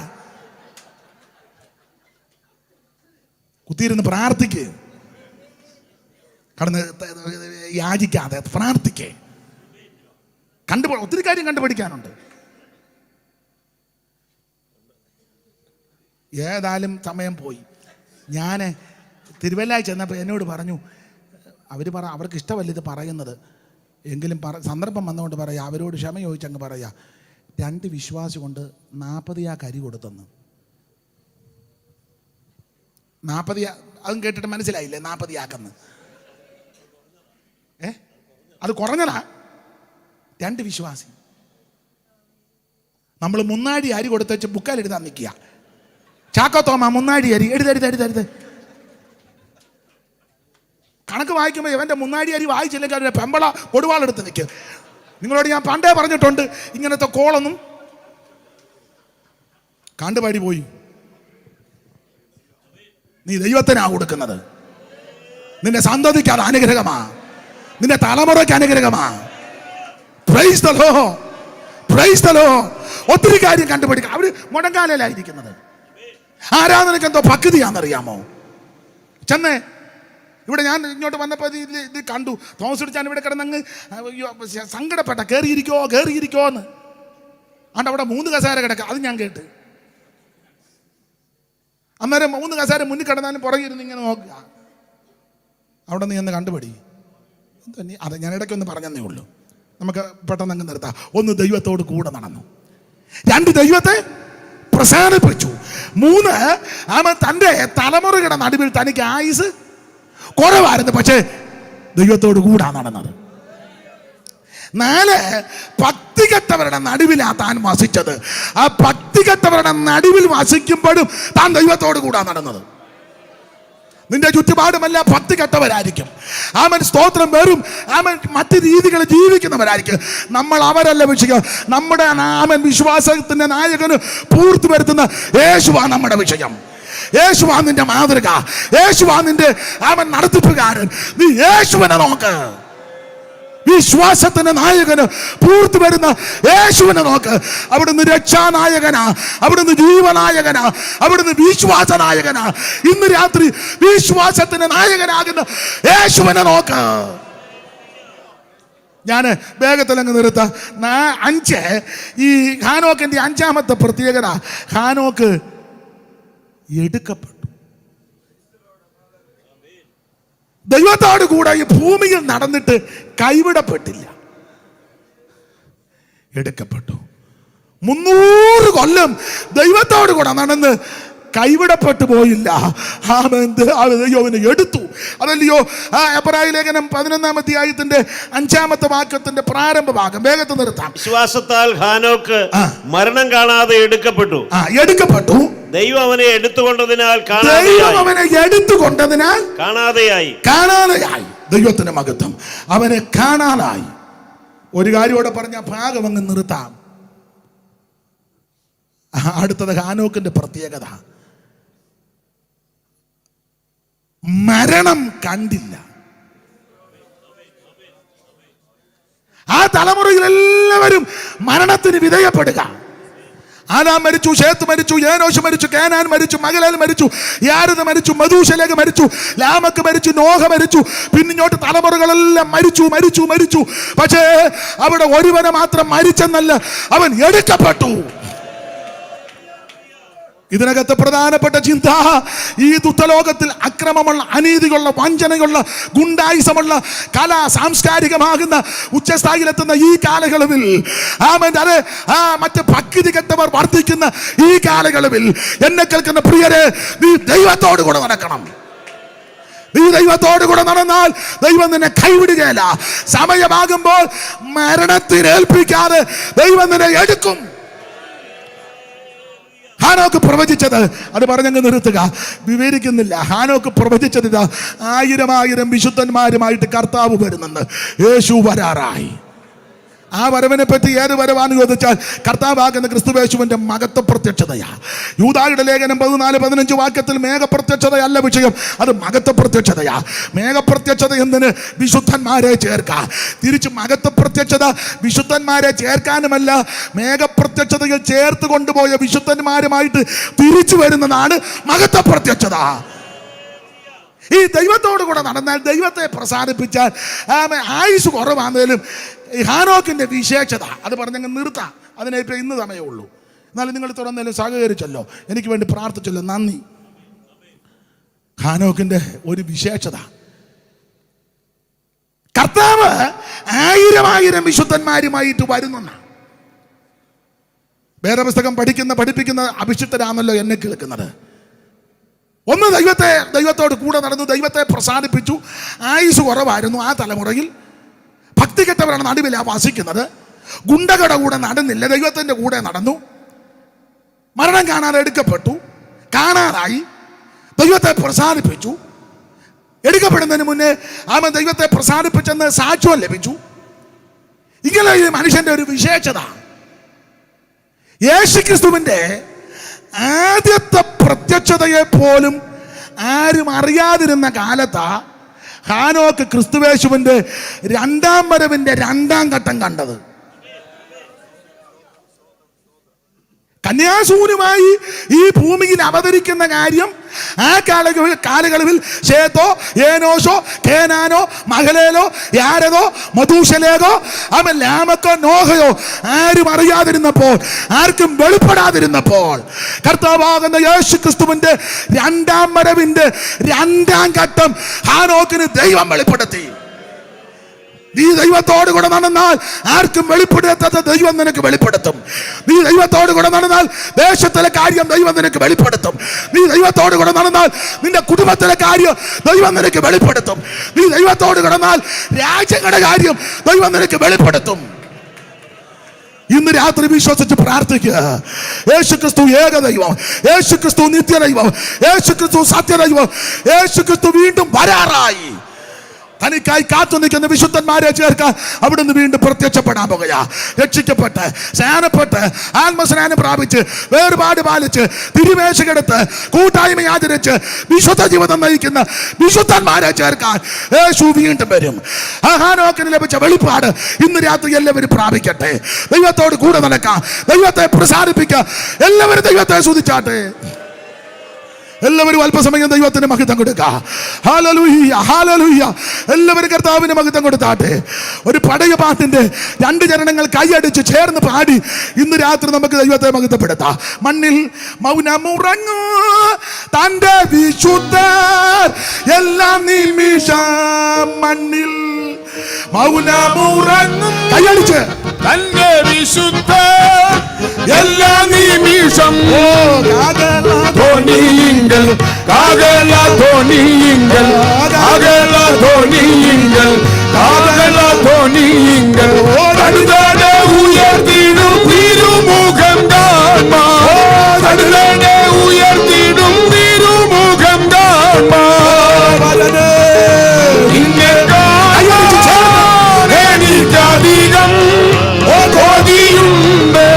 കുത്തിയിരുന്ന് പ്രാർത്ഥിക്ക്, കടന്ന് യാചിക്കാതെ പ്രാർത്ഥിക്കേ. ഒത്തിരി കാര്യം കണ്ടുപഠിക്കാനുണ്ട്. ഏതായാലും സമയം പോയി. ഞാൻ തിരുവല്ലായി ചെന്നപ്പോൾ എന്നോട് പറഞ്ഞു, അവർക്ക് ഇഷ്ടമല്ല ഇത് പറയുന്നത്, എങ്കിലും സന്ദർഭം വന്നുകൊണ്ട് പറയാം, അവരോട് ക്ഷമ ചോദിച്ചങ്ങ് പറയാം. 2 വിശ്വാസി കൊണ്ട് 40 അരി കൊടുത്തെന്ന്. 40 അതും കേട്ടിട്ട് മനസ്സിലായില്ലേ? 40 ആക്കെന്ന്. അത് കുറഞ്ഞതാ. 2 വിശ്വാസി. നമ്മൾ 3 അരി കൊടുത്തുവെച്ച് ബുക്കാൽ എഴുതാൻ നിൽക്കുക. ചാക്കോ തോമ 3 അരി എഴുതരുത്. കണക്ക് വായിക്കുമ്പോൾ ഇവൻ്റെ 3 അരി വായിച്ചില്ലെങ്കിൽ അവരുടെ പെമ്പള കൊടുവാളെടുത്ത് നിൽക്കുക. നിങ്ങളോട് ഞാൻ പണ്ടേ പറഞ്ഞിട്ടുണ്ട്, ഇങ്ങനത്തെ കോളൊന്നും കണ്ടുപാടി പോയി. നീ ദൈവത്തിനാ കൊടുക്കുന്നത്. നിന്റെ സന്തതിക്ക് അത് അനുഗ്രഹമാ, നിന്റെ തലമുറയ്ക്ക് അനുഗ്രഹമാ. Praise the lord, praise the lord. ഒത്തിരി കാര്യം കണ്ടുപിടിക്കുക. അവര് മുടങ്കാലയിലായിരിക്കുന്നത്. ആരാധനയ്ക്ക് എന്തോ ഭക്തിയാണെന്നറിയാമോ? ചെന്നേ ഇവിടെ ഞാൻ ഇങ്ങോട്ട് വന്നപ്പോൾ ഇത് കണ്ടു. തോമസ് അടിച്ചാൻ ഇവിടെ കിടന്നങ്ങ് സങ്കടപ്പെട്ട, കയറിയിരിക്കോ എന്ന്. ആണ്ട് അവിടെ 3 കസേര കിടക്കുക, അത് ഞാൻ കേട്ട്. അന്നേരം 3 കസേര മുന്നിൽ കിടന്നാലും പുറകിരുന്ന് ഇങ്ങനെ നോക്കുക. അവിടെ നീ എന്ന് കണ്ടുപിടി. അതെ, ഞാൻ ഇടയ്ക്കൊന്ന് പറഞ്ഞതേ ഉള്ളൂ, നമുക്ക് പെട്ടെന്ന് അങ്ങ് നിർത്താം. 1 ദൈവത്തോട് കൂടെ നടന്നു. 2 ദൈവത്തെ പ്രസാദിപ്പിച്ചു. 3 അവൻ തൻ്റെ തലമുറയുടെ നടുവിൽ തനിക്ക് ആയുസ് കുറവായിരുന്നു, പക്ഷേ ദൈവത്തോട് കൂടാ നടന്നത്. 4 ഭക്തികെട്ടവരുടെ നടുവിലാ താൻ വസിച്ചത്. ആ ഭക്തികെട്ടവരുടെ നടുവിൽ വസിക്കുമ്പോഴും താൻ ദൈവത്തോട് കൂടാ നടന്നത്. നിന്റെ ചുറ്റുപാടുമല്ല ഭക്തികെട്ടവരായിരിക്കും. അവൻ സ്തോത്രം വെറും അവൻ മറ്റ് രീതികൾ ജീവിക്കുന്നവരായിരിക്കും. നമ്മൾ അവരല്ല വിഷയം. നമ്മുടെ അവൻ വിശ്വാസത്തിന്റെ നായകന് പൂർത്തി വരുത്തുന്ന യേശുവാ നമ്മുടെ വിഷയം. യേശുവാ നിന്റെ മാതൃക. യേശുവാ നിന്റെ അവൻ നടത്തിപ്പുകാരൻ. നീ യേശുവിനെ നോക്ക്. വിശ്വാസത്തിന്റെ നായകന് പൂർത്തി വരുന്ന യേശുവിനെ നോക്ക്. അവിടുന്ന് രക്ഷാനായകനാ, അവിടുന്ന് ജീവനായകനാ, അവിടുന്ന് വിശ്വാസ നായകനാ. ഇന്ന് രാത്രി വിശ്വാസത്തിന്റെ നായകനാകുന്ന യേശുവിനെ നോക്ക്. ഞാൻ വേഗത്തിലങ്ങ് നിർത്താം. 5 ഈ ഹാനോക്കിന്റെ 5ാമത്തെ പ്രത്യേകത, ഹാനോക്ക് എടുക്കപ്പെട്ടു. ദൈവത്തോട് കൂടെ ഈ ഭൂമിയിൽ നടന്നിട്ട് കൈവിടപ്പെട്ടില്ല, എടുക്കപ്പെട്ടു. 300 കൊല്ലം ദൈവത്തോട് കൂടെ നടന്ന് കൈവിടപ്പെട്ടു പോയില്ല. ദൈവനെ എടുത്തു. അതല്ലയോ എബ്രായ ലേഖനം 11-ാം അധ്യായത്തിന്റെ 5ാമത്തെ വാക്യത്തിന്റെ പ്രാരംഭ ഭാഗം. വേഗത്തിൽ നിർത്താം. വിശ്വാസത്താൽ ഹാനോക്ക് മരണം കാണാതെ എടുക്കപ്പെട്ടു. എടുക്കപ്പെട്ടു. ദൈവം അവനെ എടുത്തുകൊണ്ടതിനാൽ കാണാതെയായി. ദൈവത്തിന്റെ മഹത്വം, അവനെ കാണാനായി. ഒരു കാര്യത്തോടെ പറഞ്ഞ ഭാഗം അങ്ങ് നിർത്താം. അടുത്തത് ഹാനോക്കിന്റെ പ്രത്യേകത, മരണം കണ്ടില്ല. ആ തലമുറയിൽ എല്ലാവരും മരണത്തിന് വിധേയപ്പെടുക. ആദാം മരിച്ചു, ശേത്ത് മരിച്ചു, ഏനോശ് മരിച്ചു, കേനാൻ മരിച്ചു, മഗലേൽ മരിച്ചു, യാരദ് മരിച്ചു, മധൂശലേഖ മരിച്ചു, ലാമക്ക് മരിച്ചു, നോഹ മരിച്ചു. പിന്നിങ്ങോട്ട് തലമുറകളെല്ലാം മരിച്ചു. പക്ഷേ അവിടെ ഒരുവനെ മാത്രം മരിച്ചെന്നല്ല, അവൻ എടുക്കപ്പെട്ടു. ഇതിനകത്ത് പ്രധാനപ്പെട്ട ചിന്ത, ഈ ദുഷ്ടലോകത്തിൽ അക്രമമുള്ള, അനീതികളുള്ള, വഞ്ചനയുള്ള, ഗുണ്ടായുസമുള്ള, കലാ സാംസ്കാരികമാകുന്ന ഉച്ചസ്ഥായിലെത്തുന്ന ഈ കാലയളവിൽ, അത് മറ്റ് ഭക്തി കെട്ടവർ വർദ്ധിക്കുന്ന ഈ കാലയളവിൽ എന്നെ കേൾക്കുന്ന പ്രിയരെ, നീ ദൈവത്തോട് കൂടെ നടക്കണം. നീ ദൈവത്തോട് കൂടെ നടന്നാൽ ദൈവം നിന്നെ കൈവിടുകയില്ല. സമയമാകുമ്പോൾ മരണത്തിനേൽപ്പിക്കാതെ ദൈവം നിന്നെ എടുക്കും. ഹാനോക്ക് പ്രവചിച്ചത്, അത് പറഞ്ഞങ്ങ് നിർത്തുക, വിവരിക്കുന്നില്ല. ഹാനോക്ക് പ്രവചിച്ചത് ഇതാ, 1000 വിശുദ്ധന്മാരുമായിട്ട് കർത്താവ് വരുന്നുണ്ട്. യേശു വരാറായി. ആ വരവിനെ പറ്റി ഏത് വരവാന്ന് ചോദിച്ചാൽ കർത്താവാകുന്ന ക്രിസ്തുയേശുവിന്റെ മഹത്വ പ്രത്യക്ഷതയാ. യൂദായുടെ ലേഖനം 14-15 വാക്യത്തിൽ മേഘപ്രത്യക്ഷതയല്ല വിഷയം, അത് മഹത്വ പ്രത്യക്ഷതയാ. മേഘപ്രത്യക്ഷത എന്തിന്? വിശുദ്ധന്മാരെ ചേർക്കാൻ. തിരിച്ച് മഹത്വ പ്രത്യക്ഷത വിശുദ്ധന്മാരെ ചേർക്കാനുമല്ല, മേഘപ്രത്യക്ഷതയിൽ ചേർത്ത് കൊണ്ടുപോയ വിശുദ്ധന്മാരുമായിട്ട് തിരിച്ചു വരുന്നതാണ് മഹത്വ പ്രത്യക്ഷത. ഈ ദൈവത്തോടു കൂടെ നടന്നാൽ, ദൈവത്തെ പ്രസാദിപ്പിച്ചാൽ, ആയുസ് കുറവാണെങ്കിലും ഹാനോക്കിന്റെ വിശേഷത അത് പറഞ്ഞങ്ങ് നിർത്താം. അതിനിപ്പോൾ ഇന്ന് സമയമുള്ളൂ. എന്നാലും നിങ്ങൾ തുറന്നേലും സഹകരിച്ചല്ലോ, എനിക്ക് വേണ്ടി പ്രാർത്ഥിച്ചല്ലോ, നന്ദി. ഹാനോക്കിന്റെ ഒരു വിശേഷത, കർത്താവ് 1000 വിശുദ്ധന്മാരുമായിട്ട് വരുന്ന. വേദപുസ്തകം പഠിപ്പിക്കുന്ന അഭിഷിക്തരാണല്ലോ എന്നെ കേൾക്കുന്നത്. ഒന്ന്, ദൈവത്തോട് കൂടെ നടന്നു, ദൈവത്തെ പ്രസാദിപ്പിച്ചു. ആയുസ് കുറവായിരുന്നു ആ തലമുറയിൽ. ഭക്തി കെട്ടവരാണ് നടുവിലാണ് വസിക്കുന്നത്. ഗുണ്ടകളുടെ കൂടെ നടന്നില്ല, ദൈവത്തിൻ്റെ കൂടെ നടന്നു. മരണം കാണാതെ എടുക്കപ്പെട്ടു, കാണാതായി. ദൈവത്തെ പ്രസാദിപ്പിച്ചു. എടുക്കപ്പെടുന്നതിന് മുന്നേ അവൻ ദൈവത്തെ പ്രസാദിപ്പിച്ചെന്ന് സാക്ഷ്യം ലഭിച്ചു. ഇങ്ങനെ ഈ മനുഷ്യന്റെ ഒരു വിശേഷത. യേശുക്രിസ്തുവിന്റെ ആദ്യത്തെ പ്രത്യക്ഷതയെ പോലും ആരും അറിയാതിരുന്ന കാലത്താ ഹാനോക്ക് ക്രിസ്തുയേശുവിന്റെ 2ാം വരവിന്റെ 2ാം ഘട്ടം കണ്ടത്. കന്യാസൂനുമായി ഈ ഭൂമിയിൽ അവതരിക്കുന്ന കാര്യം ആ കാലയളവിൽ ശേത്തോ, ഏനോശോ, കേനാനോ, മഹലേലോ, യാരദോ, മധൂശലേഖോ, അവൻ ലാമക്കോ, നോഹയോ ആരും അറിയാതിരുന്നപ്പോൾ, ആർക്കും വെളിപ്പെടാതിരുന്നപ്പോൾ, കർത്താവാകുന്ന യേശു ക്രിസ്തുവിന്റെ 2ാം വരവിന്റെ 2ാം ഘട്ടം ഹാനോക്കിന് ദൈവം വെളിപ്പെടുത്തി. നീ ദൈവത്തോട് കൂടെ നടന്നാൽ ആർക്കും വെളിപ്പെടുത്താത്ത ദൈവം നിനക്ക് വെളിപ്പെടുത്തും. നീ ദൈവത്തോട് കൂടെ നടന്നാൽ ദേശത്തിലെ കാര്യം ദൈവം നിനക്ക് വെളിപ്പെടുത്തും. നീ ദൈവത്തോട് കൂടെ നടന്നാൽ നിന്റെ കുടുംബത്തിലെ കാര്യം ദൈവം നിനക്ക് വെളിപ്പെടുത്തും. നീ ദൈവത്തോട് കിടന്നാൽ രാജ്യങ്ങളുടെ കാര്യം ദൈവം നിനക്ക് വെളിപ്പെടുത്തും. ഇന്ന് രാത്രി വിശ്വസിച്ച് പ്രാർത്ഥിക്കുക. യേശുക്രിസ്തു ഏകദൈവം, യേശുക്രിസ്തു നിത്യദൈവം, യേശുക്രിസ്തു സത്യദൈവം, യേശുക്രിസ്തു വീണ്ടും വരാറായി. തനിക്കായി കാത്തു നിൽക്കുന്ന വിശുദ്ധന്മാരെ ചേർക്കാൻ അവിടുന്ന് വീണ്ടും പ്രത്യക്ഷപ്പെടാൻ പോകുക. രക്ഷിക്കപ്പെട്ട്, സ്നാനപ്പെട്ട്, ആത്മസ്നാനം പ്രാപിച്ച്, വേർപാട് പാലിച്ച്, തിരുമേശകെടുത്ത്, കൂട്ടായ്മ ആചരിച്ച് വിശുദ്ധ ജീവിതം നയിക്കുന്ന വിശുദ്ധന്മാരെ ചേർക്കാൻ യേശു വീണ്ടും വരും. ഹാനോക്കിന് ലഭിച്ച വെളിപ്പാട് ഇന്ന് രാത്രി എല്ലാവരും പ്രാപിക്കട്ടെ. ദൈവത്തോട് കൂടെ നടക്കാം, ദൈവത്തെ പ്രസാദിപ്പിക്കാം. എല്ലാവരും ദൈവത്തെ സ്തുതിച്ചാട്ടെ. എല്ലാവരും അല്പസമയം ദൈവത്തിന് മഹത്വം കൊടുക്കുക. Hallelujah, hallelujah. എല്ലാവരും കർത്താവിന് മഹത്വം കൊടുത്താട്ടെ. ഒരു പടയ പാട്ടിന്റെ 2 ചരണങ്ങൾ കൈയടിച്ച് ചേർന്ന് പാടി ഇന്ന് രാത്രി നമുക്ക് ദൈവത്തെ മഹത്വപ്പെടുത്താം. മണ്ണിൽ മൗനമുറങ്ങൂ തന്റെ വിശുദ്ധർ എല്ലാ നിമിഷം, മണ്ണിൽ മൗനമുറങ്ങും കൈയടിച്ച് തന്റെ വിശുദ്ധ എല്ലാ നിമിഷം. ധോനിയിങ്കൽ കാകല ധോനിയിങ്കൽ കാകല ധോനിയിങ്കൽ കാകല ധോനിയിങ്കൽ കടുതടെ ഉയർത്തിടും തിരുമുഖം കാൺമാൻ. കടുതടെ ഉയർത്തിടും തിരുമുഖം കാൺമാൻ. നിന്നെ കാണാൻ എനിക്കധികം കൊതിയുണ്ട്.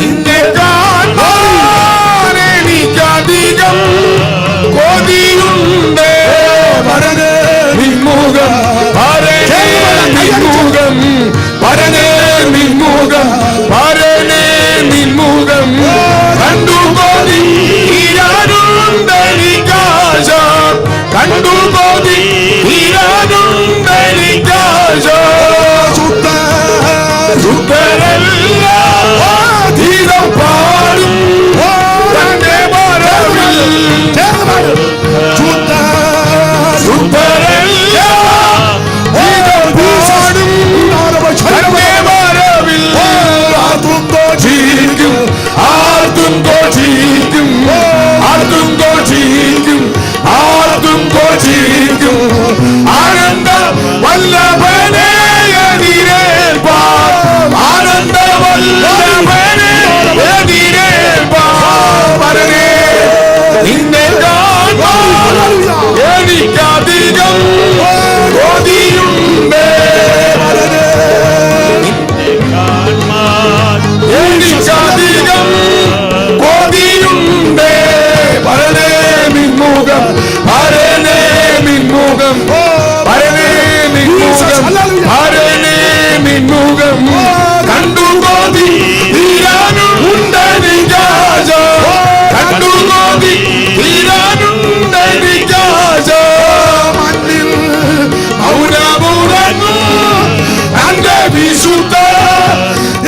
നിന്നെ കാണാൻ എനിക്കധികം കൊതിയുണ്ട്. നിൻമുഖം പരനേ നിൻമുഖം പരനേ നിൻമുഖം പരനേ നിൻമുഖം കണ്ടു കൊതി തീരാനുണ്ടെനിക്കാശ. കണ്ടു കൊതി തീരാനുണ്ടെനിക്കാശ. ശുദ്ധരെല്ലാം ഗീതം പാടും തന്റെ മരവിൽ. ശുദ്ധരെല്ലാം ഗീതം പാടും തന്റെ മരവിൽ. ആർത്തും ഘോഷിക്കും ആർത്തും ഘോഷിക്കും ആർത്തും ഘോഷിക്കും ആർത്തും ഘോഷിക്കും. ആനന്ദ വല്ലഭനെ എതിരേൽപ്പാൻ. ആനന്ദ വല്ലഭനെ എതിരേൽപ്പാൻ. വരനേ നിന്നെ കാണാൻ എനിക്കധികം കൊതിയുണ്ട്. എനിക്കധികം കൊതിയുണ്ട്. വരനേ നിൻമുഖം വരനേ നിൻമുഖം വരനേ നിൻമുഖം വരനേ നിൻമുഖം കണ്ടു കൊതി തീരാനുണ്ടെനിക്കാശ. കണ്ടു കൊതി തീരാനുണ്ടെനിക്കാശ. മണ്ണിൽ മൗനമുറങ്ങൂ തന്റെ വിശുദ്ധ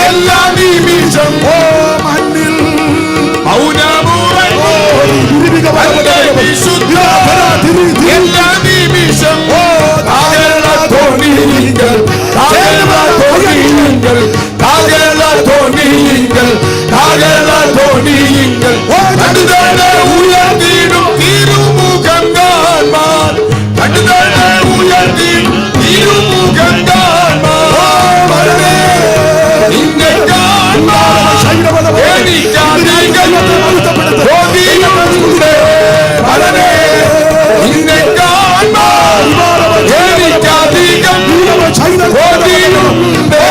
എല്ലാ നിമിഷം. മണ്ണിൽ മൗനമുറങ്ങൂ തന്റെ വിശുദ്ധ എല്ലാ നിമിഷം. കാകല ധോനിയിങ്കൽ കാകല ധോനിയിങ്കൽ കാകല ധോനിയിങ്കൽ കാകല ധോനിയിങ്കൽ കടുതടെ ഉയർത്തിടും തിരുമുഖം കാൺമാൻ. കടുതടെ ഉയർത്തിടും തിരുമുഖം കാൺമാൻ. നിന്നെ കാണാൻ എനിക്കധികം കൊതിയുണ്ട്. വരനേ നിന്നെ കാണാൻ എനിക്കധികം കൊതിയുണ്ട്.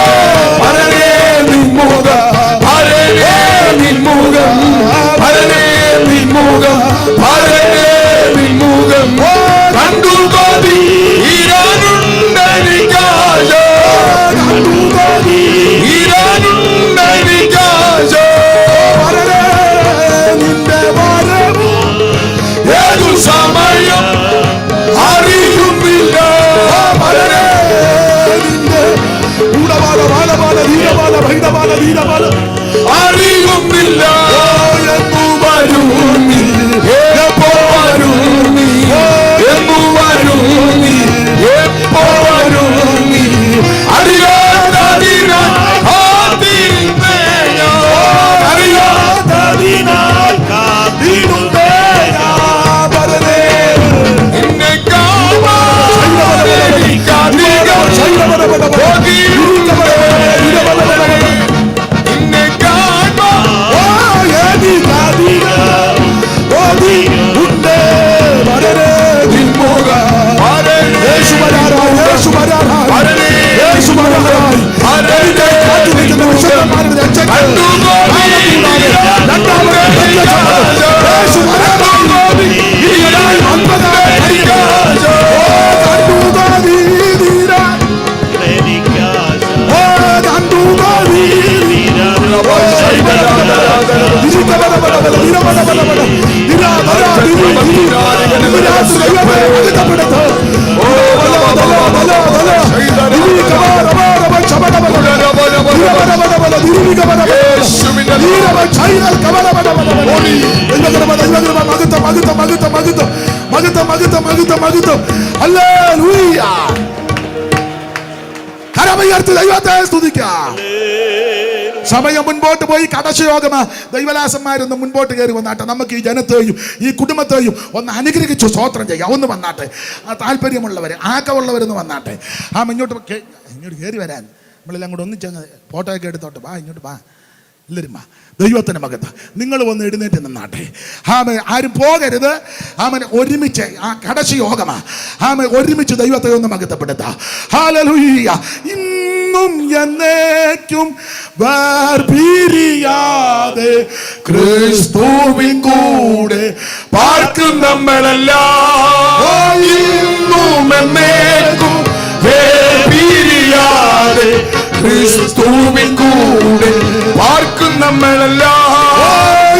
വരനേ നിൻമുഖം വരനേ നിൻമുഖം വരനേ നിൻമുഖം വരനേ നിൻമുഖം കണ്ടു കൊതി തീരാനുണ്ടെനിക്കാശ. കണ്ടു കൊതി തീരാനുണ്ടെനിക്കാശ. നിന്റെ വരവ് ഏതു സമയം അറിയുന്നില്ല. നിന്റെ അറിയുന്നില്ല. എന്നു വരും നീ എപ്പോ വരും നീ എന്നു വരും നീ എപ്പോ വരും നീ അറിയാത്തതിനാൽ കാത്തിരുന്നേ ഞാൻ. അറിയാത്തതിനാൽ കാത്തിരുന്നേ ഞാൻ. വരനേ നിന്നെ കാണാൻ എനിക്കധികം കൊതിയുണ്ട്. നിന്നെ കാണാൻ എനിക്കധികം കൊതിയുണ്ട്. വരനേ നിൻമുഖം വരനേ യേശു വരാറായി യേശു വരാറായി വരനേ യേശു വരാറായി. വരനേ കാത്തിരിക്കുന്ന വിശുദ്ധന്മാരുടെ രക്ഷകൻ കണ്ടു കൊതി യേശു വരാറായി. ഇതിനായി വന്നതായിരിക്കാശ. കണ്ടു കൊതി തീരാൻ കണ്ടു കൊതി തീരാൻ. ദൈവത്തെ സ്തുതിക്കാം. സമയം മുൻപോട്ട് പോയി. കടശയോഗമാ ദൈവദാസന്മാരൊന്ന് മുൻപോട്ട് കയറി വന്നാട്ടെ. നമുക്ക് ഈ ജനത്തെയും ഈ കുടുംബത്തെയും ഒന്ന് അനുഗ്രഹിച്ചു സ്തോത്രം ചെയ്യാം. ഒന്ന് വന്നാട്ടെ. ആ താല്പര്യമുള്ളവർ, ആക്കമുള്ളവരൊന്ന് വന്നാട്ടെ. ഇങ്ങോട്ട് കയറി വരാൻ നമ്മളെല്ലാം കൂടെ ഒന്നിച്ചങ്ങ് ഫോട്ടോ ഒക്കെ എടുത്തോട്ട് വാ, ഇങ്ങോട്ട് വാ, എല്ലാവരും വാ. ദൈവത്തിൻ്റെ മകത്ത് നിങ്ങൾ വന്ന് എഴുന്നേറ്റ് നിന്നാട്ടെ. ആരും പോകരുത്. ഒരുമിച്ച് ആ കടശി യോഗമാ. ഒരുമിച്ച് ദൈവത്തെ ഒന്ന് മകത്തപ്പെടുത്താം. ഹല്ലേലൂയ. ഇന്നും എന്നേക്കും വേർപിരിയാതെ ക്രിസ്തുവിൻ കൂടെ പാർക്കും നമ്മളെല്ലാം. ഇന്നും എന്നേക്കും വേർപിരിയാതെ ക്രിസ്തുവിൻ കൂടെ പാർക്കും നമ്മളെല്ലാം.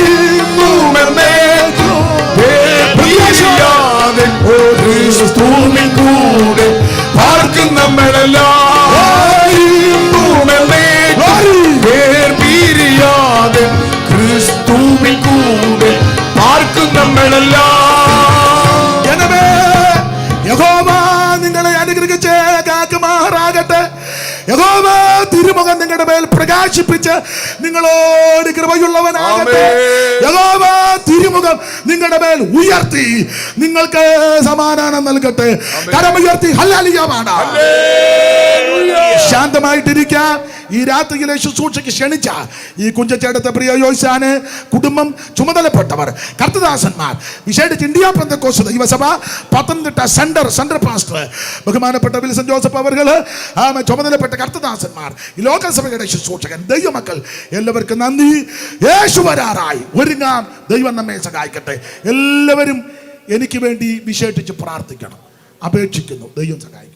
ഇന്നും എന്നേക്കും വേർപിരിയാതെ ക്രിസ്തുവിൻ കൂടെ പാർക്കും നമ്മളെല്ലാം. ഇന്നും എന്നേക്കും വേർപിരിയാതെ ക്രിസ്തുവിൻ കൂടെ പാർക്കും നമ്മളെല്ലാം. ജനമേ, യഹോവ നിങ്ങളെ അനുഗ്രഹിച്ച് കാക്കുമാറാകട്ടെ. യഹോവ തിരുമുഖം നിങ്ങളുടെ മേൽ പ്രകാശിപ്പിച്ച് നിങ്ങളോട് കൃപയുള്ളവനാകട്ടെ. യഹോവ തിരുമുഖം നിങ്ങളുടെ മേൽ ഉയർത്തി നിങ്ങൾക്ക് സമാധാനം നൽകട്ടെ. കരമുയർത്തി ഹല്ലേലൂയ പാടാം. ശാന്തമായിട്ടിരിക്കാം. ഈ രാത്രിയിലെ ശുശ്രൂഷയ്ക്ക് ക്ഷണിച്ച ഈ കുഞ്ചച്ചേടത്തെ പ്രിയ യോശാന് കുടുംബം ചുമതലപ്പെട്ടവർ, കർത്തദാസന്മാർ, വിശേഷിച്ച് ഇന്ത്യ പെന്തക്കോസ്ത് ദൈവസഭ പത്തനംതിട്ട സെൻട്രൽ പാസ്റ്റർ ബഹുമാനപ്പെട്ട വിൽസൺ ജോസഫ് അവർകൾ, ചുമതലപ്പെട്ട കർത്തദാസന്മാർ, ഈ ലോകസഭയുടെ ശുശ്രൂഷകൻ, ദൈവമക്കൾ എല്ലാവർക്കും നന്ദി. യേശു വരാറായി. ഒരുങ്ങാം. ദൈവം നമ്മെ സഹായിക്കട്ടെ. എല്ലാവരും എനിക്ക് വേണ്ടി വിശേഷിച്ച് പ്രാർത്ഥിക്കണം. അപേക്ഷിക്കുന്നു. ദൈവം സഹായിക്കും.